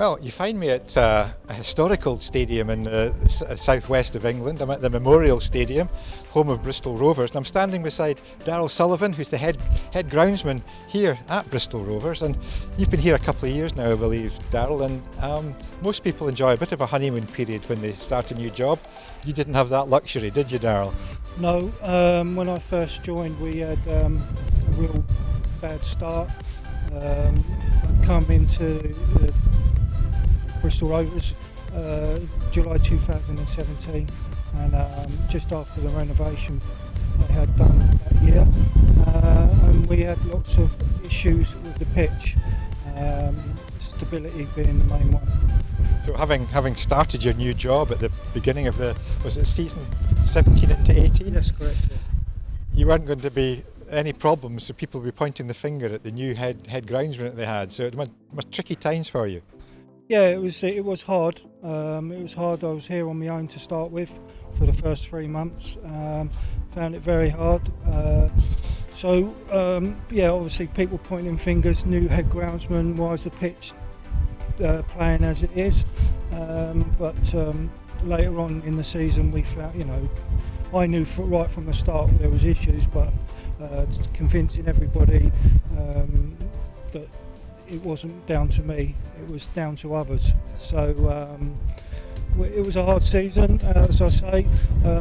Well, you find me at a historical stadium in the southwest of England. I'm at the Memorial Stadium, home of Bristol Rovers, and I'm standing beside Daryle Sullivan, who's the head groundsman here at Bristol Rovers. And you've been here a couple of years now, I believe, Daryle, and most people enjoy a bit of a honeymoon period when they start a new job. You didn't have that luxury, did you, Daryle? No, when I first joined we had a real bad start. I come into Bristol Rovers July 2017, and just after the renovation they had done that year, and we had lots of issues with the pitch, stability being the main one. So having started your new job at the beginning of was it season 17 into 18? Yes, correct. Yeah. You weren't going to be any problems, so people would be pointing the finger at the new head groundsman that they had. So it was tricky times for you. Yeah, it was hard. It was hard. I was here on my own to start with for the first 3 months. Found it very hard. Obviously people pointing fingers. New head groundsman. Why is the pitch playing as it is? But later on in the season, we found, I knew right from the start there was issues, but convincing everybody that it wasn't down to me, it was down to others. So it was a hard season, as I say.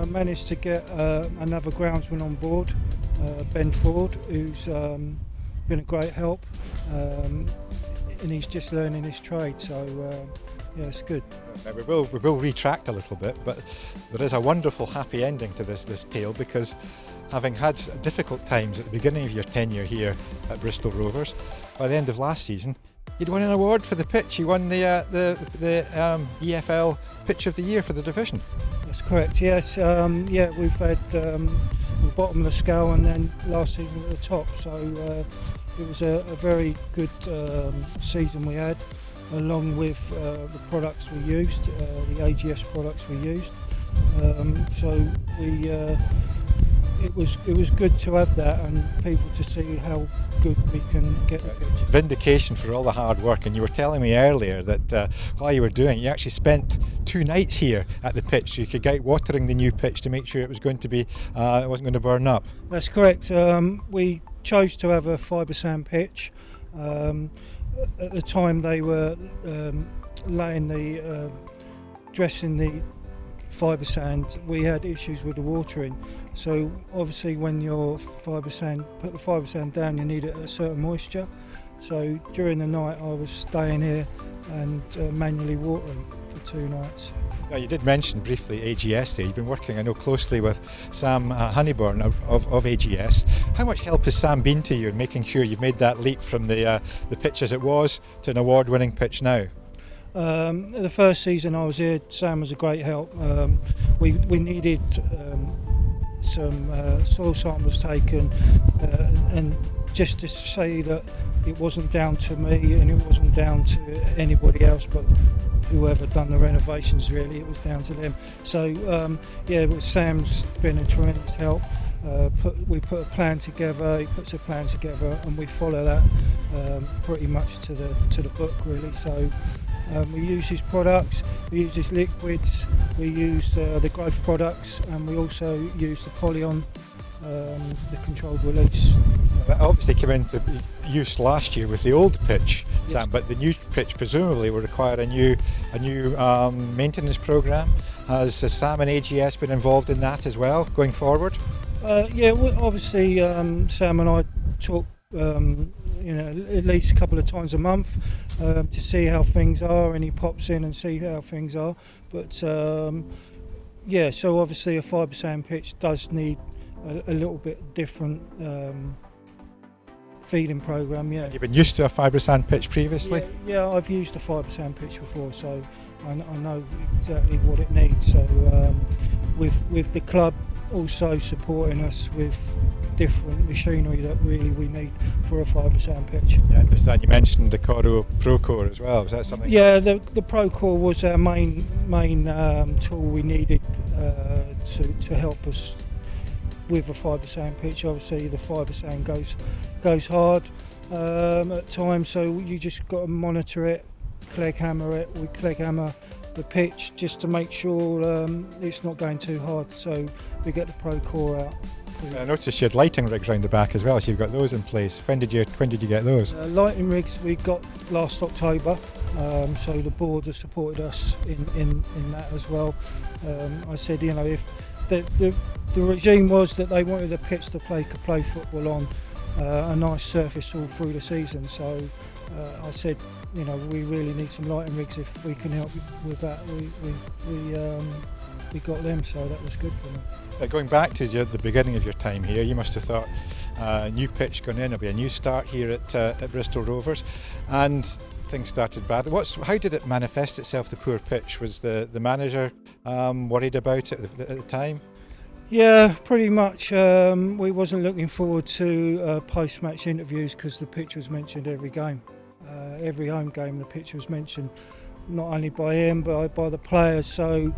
Managed to get another groundsman on board, Ben Ford, who's been a great help, and he's just learning his trade, so yeah, it's good. Now we will retract a little bit, but there is a wonderful happy ending to this tale, because having had difficult times at the beginning of your tenure here at Bristol Rovers, by the end of last season you'd won an award for the pitch. You won the EFL Pitch of the Year for the division. That's correct, yes. We've had the bottom of the scale and then last season at the top, so it was a very good season we had, along with the products we used, the AGS products we used. It was good to have that and people to see how good we can get the pitch. Vindication for all the hard work, and you were telling me earlier that while you were doing it, you actually spent 2 nights here at the pitch so you could get watering the new pitch to make sure it was going to be it wasn't going to burn up. That's correct. We chose to have a fibre sand pitch. At the time they were dressing the fibre sand, we had issues with the watering. So obviously when you put the fibre sand down, you need a certain moisture. So during the night I was staying here and manually watering for 2 nights. Now, you did mention briefly AGS there. You've been working, I know, closely with Sam Honeyburn of AGS. How much help has Sam been to you in making sure you've made that leap from the pitch as it was to an award-winning pitch now? The first season I was here, Sam was a great help. We needed some soil samples taken, and just to say that it wasn't down to me and it wasn't down to anybody else, but whoever done the renovations, really, it was down to them. So Sam's been a tremendous help. We put a plan together, he puts a plan together, and we follow that pretty much to the book, really. So we use his products, we use his liquids, we use the growth products, and we also use the Polyon, the controlled release. That obviously came into use last year with the old pitch, Sam, but the new pitch presumably will require a new maintenance programme. Has Sam and AGS been involved in that as well going forward? Obviously Sam and I talk at least a couple of times a month to see how things are, and he pops in and see how things are. But so obviously a fibre sand pitch does need a little bit different feeding programme. Yeah. You've been used to a fibre sand pitch previously? Yeah, I've used a fibre sand pitch before, so I know exactly what it needs. So with the club also supporting us with different machinery that really we need for a fibre sand pitch. Yeah, I understand you mentioned the Coro Procore as well. Was that something? Yeah, the Procore was our main tool we needed to help us with a fibre sand pitch. Obviously the fibre sand goes hard at times, so you just got to monitor it clegg hammer it. We clegg hammer the pitch just to make sure it's not going too hard. So we get the Pro Core out. I noticed you had lighting rigs round the back as well, so you've got those in place. When did you get those? Lighting rigs we got last October, so the board has supported us in that as well. I said, you know, if the regime was that they wanted the pitch to play football on a nice surface all through the season, so I said, you know, we really need some lighting rigs. If we can help with that, we got them, so that was good for them. Going back to the beginning of your time here, you must have thought a new pitch going in, there'll be a new start here at Bristol Rovers, and things started bad. How did it manifest itself, the poor pitch? Was the manager worried about it at the time? Yeah, pretty much. We wasn't looking forward to post-match interviews because the pitch was mentioned every game. Every home game the pitch was mentioned, not only by him but by the players. So,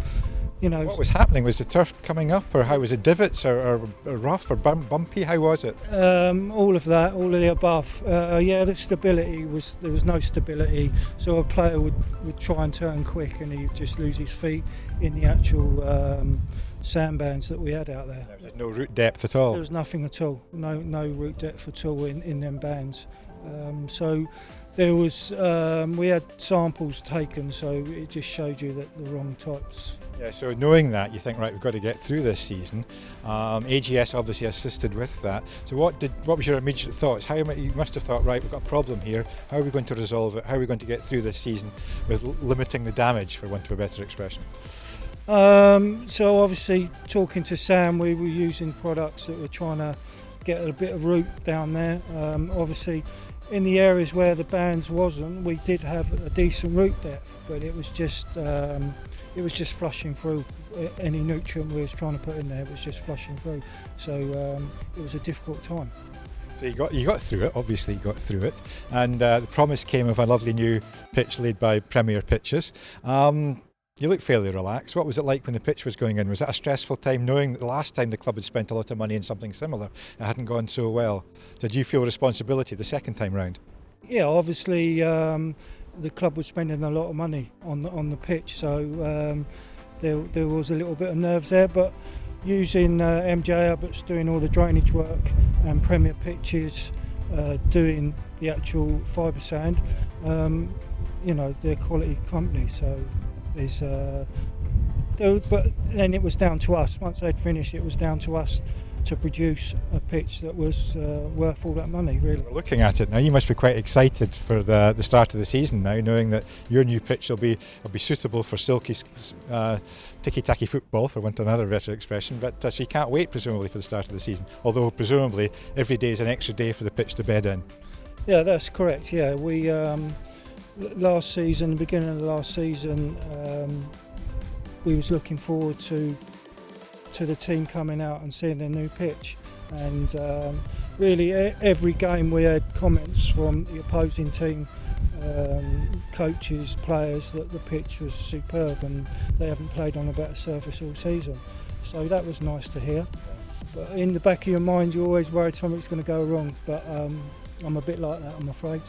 you know, what was happening? Was the turf coming up, or how was it? Divots or rough or bumpy? How was it? All of that, all of the above. Yeah, the stability there was no stability. So a player would try and turn quick, and he'd just lose his feet in the actual sandbands that we had out there. There was no root depth at all. There was nothing at all. No root depth at all in them bands. So there was we had samples taken, so it just showed you that the wrong types. Yeah, so knowing that, you think, right, we've got to get through this season. AGS obviously assisted with that. So what was your immediate thoughts? You must have thought, right, we've got a problem here. How are we going to resolve it? How are we going to get through this season with limiting the damage, for want of a better expression? So obviously, talking to Sam, we were using products that were trying to get a bit of root down there. Obviously, in the areas where the bands wasn't, we did have a decent root depth, but it was just flushing through any nutrient we was trying to put in there. It was just flushing through, so it was a difficult time. So you got through it. Obviously, you got through it, and the promise came of a lovely new pitch laid by Premier Pitches. You look fairly relaxed. What was it like when the pitch was going in? Was it a stressful time, knowing that the last time the club had spent a lot of money on something similar, it hadn't gone so well? Did you feel responsibility the second time round? Yeah, obviously the club was spending a lot of money on the pitch, so there was a little bit of nerves there. But using MJ Abbott's doing all the drainage work and Premier Pitches doing the actual fibre sand, you know, they're a quality company, so. But then it was down to us. Once they'd finished, it was down to us to produce a pitch that was worth all that money, really. We're looking at it now, you must be quite excited for the start of the season now, knowing that your new pitch will be suitable for silky ticky-tacky football, for want of another better expression. But so you can't wait, presumably, for the start of the season. Although presumably every day is an extra day for the pitch to bed in. Yeah, that's correct. Yeah, we. Last season, the beginning of the last season, we was looking forward to the team coming out and seeing their new pitch, and really every game we had comments from the opposing team, coaches, players, that the pitch was superb and they haven't played on a better surface all season. So that was nice to hear. But in the back of your mind, you're always worried something's going to go wrong. But I'm a bit like that, I'm afraid.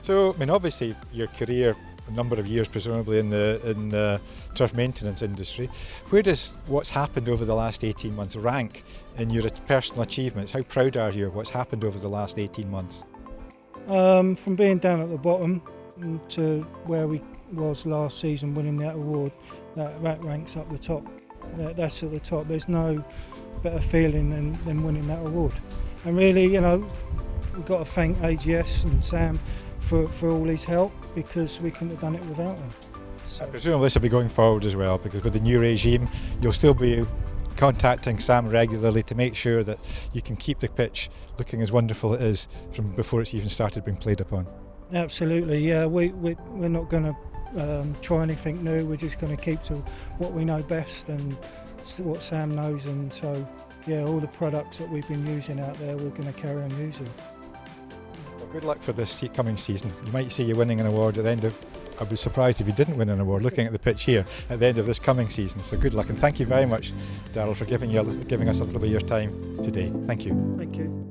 So, I mean, obviously your career, a number of years presumably in the turf maintenance industry. Where does what's happened over the last 18 months rank in your personal achievements? How proud are you of what's happened over the last 18 months? From being down at the bottom to where we was last season, winning that award, that ranks up the top. That's at the top. There's no better feeling than winning that award. And really, you know, we've got to thank AGS and Sam for all his help, because we couldn't have done it without him. So. I presume this will be going forward as well, because with the new regime you'll still be contacting Sam regularly to make sure that you can keep the pitch looking as wonderful it is from before it's even started being played upon. Absolutely, yeah. We're not going to try anything new. We're just going to keep to what we know best and what Sam knows, and so yeah, all the products that we've been using out there we're going to carry on using. Well, good luck for this coming season. You might see you winning an award at the end of, I'd be surprised if you didn't win an award looking at the pitch here at the end of this coming season. So good luck, and thank you very much, Daryle, for giving us a little bit of your time today. Thank you. Thank you.